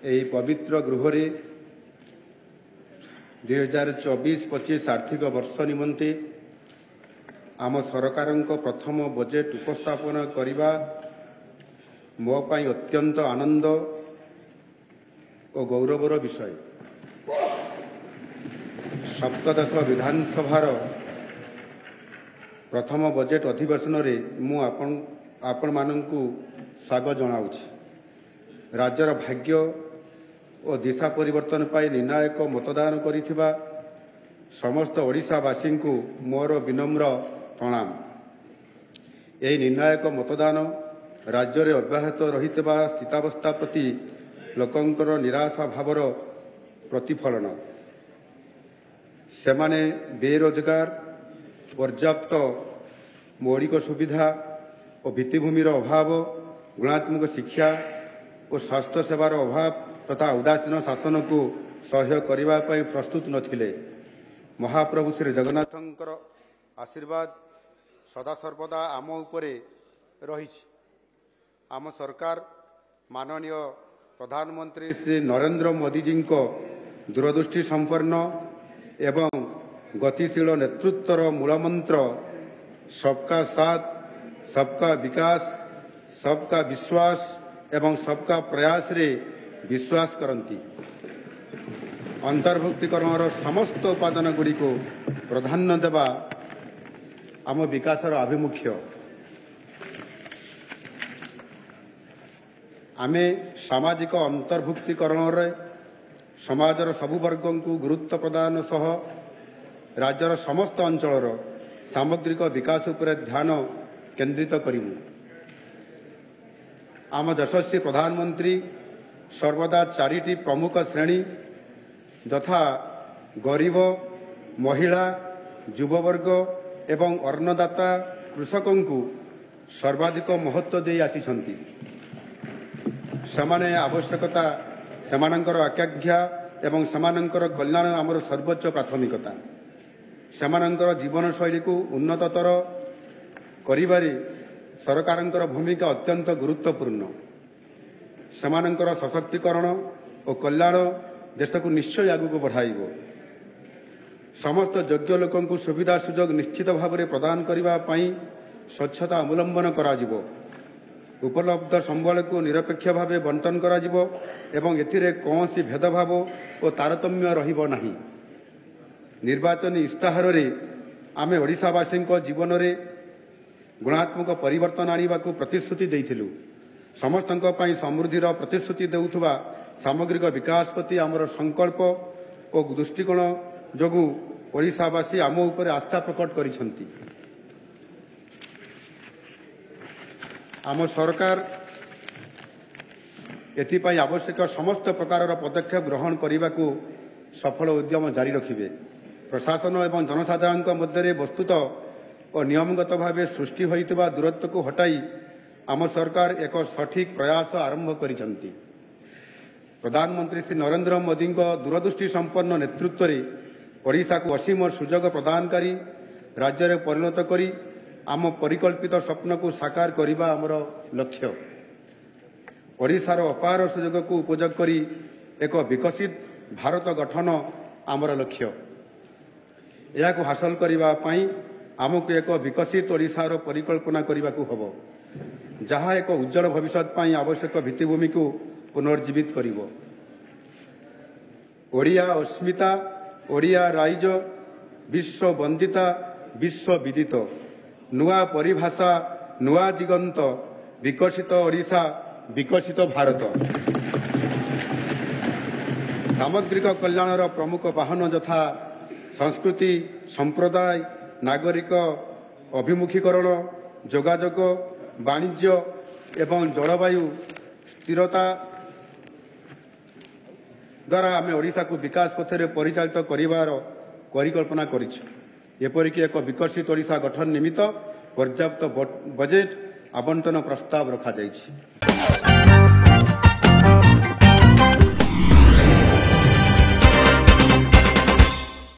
ଏହି ପବିତ୍ର ଗୃହରେ 2024-25 ଆର୍ଥିକ ବର୍ଷ ନିମନ୍ତେ ଆମ ସରକାରଙ୍କ ପ୍ରଥମ ବଜେଟ୍ ଉପସ୍ଥାପନ କରିବା ମୋ ପାଇଁ ଅତ୍ୟନ୍ତ ଆନନ୍ଦ ଓ ଗୌରବର ବିଷୟ। ସପ୍ତଦଶ ବିଧାନସଭାର ପ୍ରଥମ ବଜେଟ୍ ଅଧିବେଶନରେ ମୁଁ ଆପଣମାନଙ୍କୁ ସ୍ୱାଗତ ଜଣାଉଛି। ରାଜ୍ୟର ଭାଗ୍ୟ ଓ ଦିଶା ପରିବର୍ତ୍ତନ ପାଇଁ ନିର୍ଣ୍ଣାୟକ ମତଦାନ କରିଥିବା ସମସ୍ତ ଓଡ଼ିଶାବାସୀଙ୍କୁ ମୋର ବିନମ୍ର ପ୍ରଣାମ। ଏହି ନିର୍ଣ୍ଣାୟକ ମତଦାନ ରାଜ୍ୟରେ ଅବ୍ୟାହତ ରହିଥିବା ସ୍ଥିତାବସ୍ଥା ପ୍ରତି ଲୋକଙ୍କର ନିରାଶା ଭାବର ପ୍ରତିଫଳନ। ସେମାନେ ବେରୋଜଗାର, ପର୍ଯ୍ୟାପ୍ତ ମୌଳିକ ସୁବିଧା ଓ ଭିତ୍ତିଭୂମିର ଅଭାବ, ଗୁଣାତ୍ମକ ଶିକ୍ଷା ଓ ସ୍ୱାସ୍ଥ୍ୟ ସେବାର ଅଭାବ ତଥା ଉଦାସୀନ ଶାସନକୁ ସହ୍ୟ କରିବା ପାଇଁ ପ୍ରସ୍ତୁତ ନଥିଲେ। ମହାପ୍ରଭୁ ଶ୍ରୀ ଜଗନ୍ନାଥଙ୍କର ଆଶୀର୍ବାଦ ସଦାସର୍ବଦା ଆମ ଉପରେ ରହିଛି। ଆମ ସରକାର ମାନନୀୟ ପ୍ରଧାନମନ୍ତ୍ରୀ ଶ୍ରୀ ନରେନ୍ଦ୍ର ମୋଦିଜୀଙ୍କ ଦୂରଦୃଷ୍ଟି ସମ୍ପନ୍ନ ଏବଂ ଗତିଶୀଳ ନେତୃତ୍ୱର ମୂଳମନ୍ତ୍ର ସବକା ସାଥ, ସବକା ବିକାଶ, ସବକା ବିଶ୍ୱାସ ଏବଂ ସବକା ପ୍ରୟାସରେ ବିଶ୍ୱାସ କରନ୍ତି। ଅନ୍ତର୍ଭୁକ୍ତିକରଣର ସମସ୍ତ ଉପାଦାନଗୁଡ଼ିକୁ ପ୍ରାଧାନ୍ୟ ଦେବା ଆମ ବିକାଶର ଆଭିମୁଖ୍ୟ। ଆମେ ସାମାଜିକ ଅନ୍ତର୍ଭୁକ୍ତିକରଣରେ ସମାଜର ସବୁ ବର୍ଗଙ୍କୁ ଗୁରୁତ୍ୱ ପ୍ରଦାନ ସହ ରାଜ୍ୟର ସମସ୍ତ ଅଞ୍ଚଳର ସାମଗ୍ରିକ ବିକାଶ ଉପରେ ଧ୍ୟାନ କେନ୍ଦ୍ରିତ କରିବୁ। ଆମ ଯଶସ୍ୱୀ ପ୍ରଧାନମନ୍ତ୍ରୀ ସର୍ବଦା 4ଟି ପ୍ରମୁଖ ଶ୍ରେଣୀ ଯଥା ଗରିବ, ମହିଳା, ଯୁବବର୍ଗ ଏବଂ ଅନ୍ନଦାତା କୃଷକଙ୍କୁ ସର୍ବାଧିକ ମହତ୍ୱ ଦେଇ ଆସିଛନ୍ତି। ସେମାନେ ଆବଶ୍ୟକତା, ସେମାନଙ୍କର ଆକାଂକ୍ଷା ଏବଂ ସେମାନଙ୍କର କଲ୍ୟାଣ ଆମର ସର୍ବୋଚ୍ଚ ପ୍ରାଥମିକତା। ସେମାନଙ୍କର ଜୀବନଶୈଳୀକୁ ଉନ୍ନତତର କରିବାରେ ସରକାରଙ୍କର ଭୂମିକା ଅତ୍ୟନ୍ତ ଗୁରୁତ୍ୱପୂର୍ଣ୍ଣ। ସେମାନଙ୍କର ସଶକ୍ତିକରଣ ଓ କଲ୍ୟାଣ ଦେଶକୁ ନିଶ୍ଚୟ ଆଗକୁ ବଢ଼ାଇବ। ସମସ୍ତ ଯୋଗ୍ୟ ଲୋକଙ୍କୁ ସୁବିଧା ସୁଯୋଗ ନିଶ୍ଚିତ ଭାବରେ ପ୍ରଦାନ କରିବା ପାଇଁ ସ୍ୱଚ୍ଛତା ଅବଲମ୍ବନ କରାଯିବ। ଉପଲବ୍ଧ ସମ୍ବଳକୁ ନିରପେକ୍ଷ ଭାବେ ବଣ୍ଟନ କରାଯିବ ଏବଂ ଏଥିରେ କୌଣସି ଭେଦଭାବ ଓ ତାରତମ୍ୟ ରହିବ ନାହିଁ। ନିର୍ବାଚନୀ ଇସ୍ତାହାରରେ ଆମେ ଓଡ଼ିଶାବାସୀଙ୍କ ଜୀବନରେ ଗୁଣାତ୍ମକ ପରିବର୍ତ୍ତନ ଆଣିବାକୁ ପ୍ରତିଶ୍ରୁତି ଦେଇଥିଲୁ। ସମସ୍ତଙ୍କ ପାଇଁ ସମୃଦ୍ଧିର ପ୍ରତିଶ୍ରୁତି ଦେଉଥିବା ସାମଗ୍ରିକ ବିକାଶ ପ୍ରତି ଆମର ସଂକଳ୍ପ ଓ ଦୃଷ୍ଟିକୋଣ ଯୋଗୁଁ ଓଡ଼ିଶାବାସୀ ଆମ ଉପରେ ଆସ୍ଥା ପ୍ରକଟ କରିଛନ୍ତି। ଆମ ସରକାର ଏଥିପାଇଁ ଆବଶ୍ୟକ ସମସ୍ତ ପ୍ରକାରର ପଦକ୍ଷେପ ଗ୍ରହଣ କରିବାକୁ ସଫଳ ଉଦ୍ୟମ ଜାରି ରଖିବେ। ପ୍ରଶାସନ ଏବଂ ଜନସାଧାରଣଙ୍କ ମଧ୍ୟରେ ବସ୍ତୁତ ଓ ନିୟମଗତ ଭାବେ ସୃଷ୍ଟି ହୋଇଥିବା ଦୂରତ୍ୱକୁ ହଟାଇ ଆମ ସରକାର ଏକ ସଠିକ୍ ପ୍ରୟାସ ଆରମ୍ଭ କରିଛନ୍ତି। ପ୍ରଧାନମନ୍ତ୍ରୀ ଶ୍ରୀ ନରେନ୍ଦ୍ର ମୋଦିଙ୍କ ଦୂରଦୃଷ୍ଟି ସମ୍ପନ୍ନ ନେତୃତ୍ୱରେ ଓଡ଼ିଶାକୁ ଅସୀମ ସୁଯୋଗ ପ୍ରଦାନକାରୀ ରାଜ୍ୟରେ ପରିଣତ କରି ଆମ ପରିକଳ୍ପିତ ସ୍ୱପ୍ନକୁ ସାକାର କରିବା ଆମର ଲକ୍ଷ୍ୟ। ଓଡ଼ିଶାର ଅପାର ସୁଯୋଗକୁ ଉପଯୋଗ କରି ଏକ ବିକଶିତ ଭାରତ ଗଠନ ଆମର ଲକ୍ଷ୍ୟ। ଏହାକୁ ହାସଲ କରିବା ପାଇଁ ଆମକୁ ଏକ ବିକଶିତ ଓଡ଼ିଶାର ପରିକଳ୍ପନା କରିବାକୁ ହେବ, ଯାହା ଏକ ଉଜ୍ଜଳ ଭବିଷ୍ୟତ ପାଇଁ ଆବଶ୍ୟକ ଭିତ୍ତିଭୂମିକୁ ପୁନର୍ଜୀବିତ କରିବ। ଓଡ଼ିଆ ଅସ୍ମିତା, ଓଡ଼ିଆ ରାଇଜ, ବିଶ୍ୱ ବନ୍ଦିତା, ବିଶ୍ୱ ବିଦିତ, ନୂଆ ପରିଭାଷା, ନୂଆ ଦିଗନ୍ତ, ବିକଶିତ ଓଡ଼ିଶା, ବିକଶିତ ଭାରତ। ସାମଗ୍ରିକ କଲ୍ୟାଣର ପ୍ରମୁଖ ବାହନ ଯଥା ସଂସ୍କୃତି, ସମ୍ପ୍ରଦାୟ, ନାଗରିକ ଅଭିମୁଖୀକରଣ, ଯୋଗାଯୋଗ, ବାଣିଜ୍ୟ ଏବଂ ଜଳବାୟୁ ସ୍ଥିରତା ଦ୍ୱାରା ଆମେ ଓଡ଼ିଶାକୁ ବିକାଶ ପଥରେ ପରିଚାଳିତ କରିବାର ପରିକଳ୍ପନା କରିଛୁ। ଏପରିକି ଏକ ବିକଶିତ ଓଡ଼ିଶା ଗଠନ ନିମିତ୍ତ ପର୍ଯ୍ୟାପ୍ତ ବଜେଟ୍ ଆବଣ୍ଟନ ପ୍ରସ୍ତାବ ରଖାଯାଇଛି।